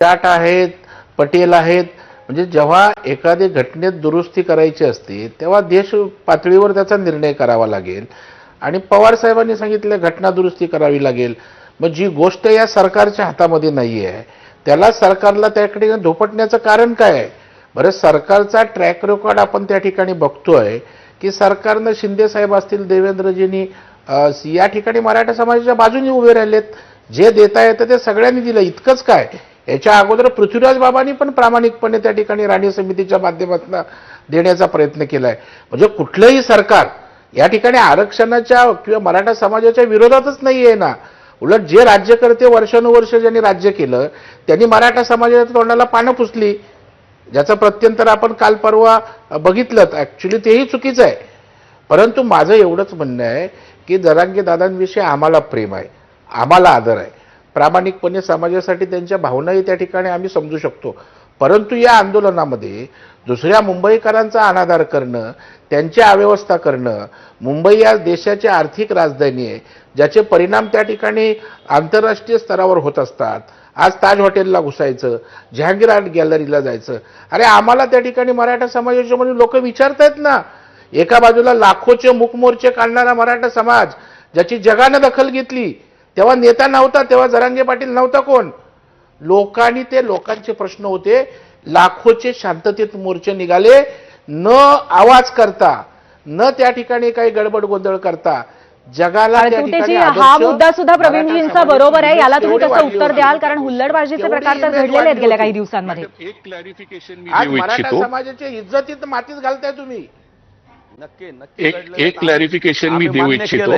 जाट आहेत, पटेल आहेत. म्हणजे जेव्हा एखादी घटनेत दुरुस्ती करायची असते तेव्हा देश पातळीवर त्याचा निर्णय करावा लागेल आणि पवार साहेबांनी सांगितलं घटना दुरुस्ती करावी लागेल. मग जी गोष्ट या सरकारच्या हातामध्ये नाही आहे त्याला सरकारला त्याकडे धोपटण्याचं कारण काय आहे? बरं, सरकारचा ट्रॅक रेकॉर्ड आपण त्या ठिकाणी बघतोय की सरकारनं शिंदे साहेब असतील, देवेंद्रजींनी या ठिकाणी मराठा समाजाच्या बाजूने उभे राहिलेत. जे देता येतं ते सगळ्यांनी दिलं. इतकंच काय, याच्या अगोदर पृथ्वीराज बाबांनी पण प्रामाणिकपणे त्या ठिकाणी राणी समितीच्या माध्यमातून देण्याचा प्रयत्न केलाय. म्हणजे कुठलंही सरकार या ठिकाणी आरक्षणाच्या किंवा मराठा समाजाच्या विरोधातच नाही आहे ना. उलट जे राज्यकर्ते वर्षानुवर्ष ज्यांनी राज्य केलं त्यांनी मराठा समाजाच्या तोंडाला पानं पुसली, ज्याचं प्रत्यंतर आपण काल परवा बघितलं. ऍक्च्युली तेही चुकीचं आहे. परंतु माझं एवढंच म्हणणं आहे की जरांगे दादांविषयी आम्हाला प्रेम आहे, आम्हाला आदर आहे. प्रामाणिकपणे समाजासाठी त्यांच्या भावनाही त्या ठिकाणी आम्ही समजू शकतो. परंतु या आंदोलनामध्ये दुसऱ्या मुंबईकरांचा अनादर करणं, त्यांची अव्यवस्था करणं, मुंबई या देशाची आर्थिक राजधानी आहे ज्याचे परिणाम त्या ठिकाणी आंतरराष्ट्रीय स्तरावर होत असतात. आज ताज हॉटेलला घुसायचं, जहांगीर आर्ट गॅलरीला जायचं. अरे आम्हाला त्या ठिकाणी मराठा समाजाचे म्हणून लोक विचारतायत ना. एका बाजूला लाखोचे मुकमोर्चे काढणारा मराठा समाज ज्याची जगानं दखल घेतली, तेव्हा नेता नव्हता, तेव्हा जरांगे पाटील नव्हता कोण. लोकांनी ते लोकांचे प्रश्न होते, लाखोचे शांततेत मोर्चे निघाले, न आवाज करता, न त्या ठिकाणी काही गडबड गोंधळ करता. जगाला त्या ठिकाणी हा मुद्दा सुद्धा प्रवीणजींचा बरोबर आहे. याला तुम्ही कसं उत्तर द्याल? कारण हुल्लडबाजीचे प्रकार तर घडलेले आहेत गेल्या काही दिवसांमध्ये. एक क्लॅरिफिकेशन मी आज देऊ मराठा इच्छितो. समाजाच्या इज्जतीत मातीच घालताय तुम्ही. एक क्लॅरिफिकेशन मी देऊ इच्छितो.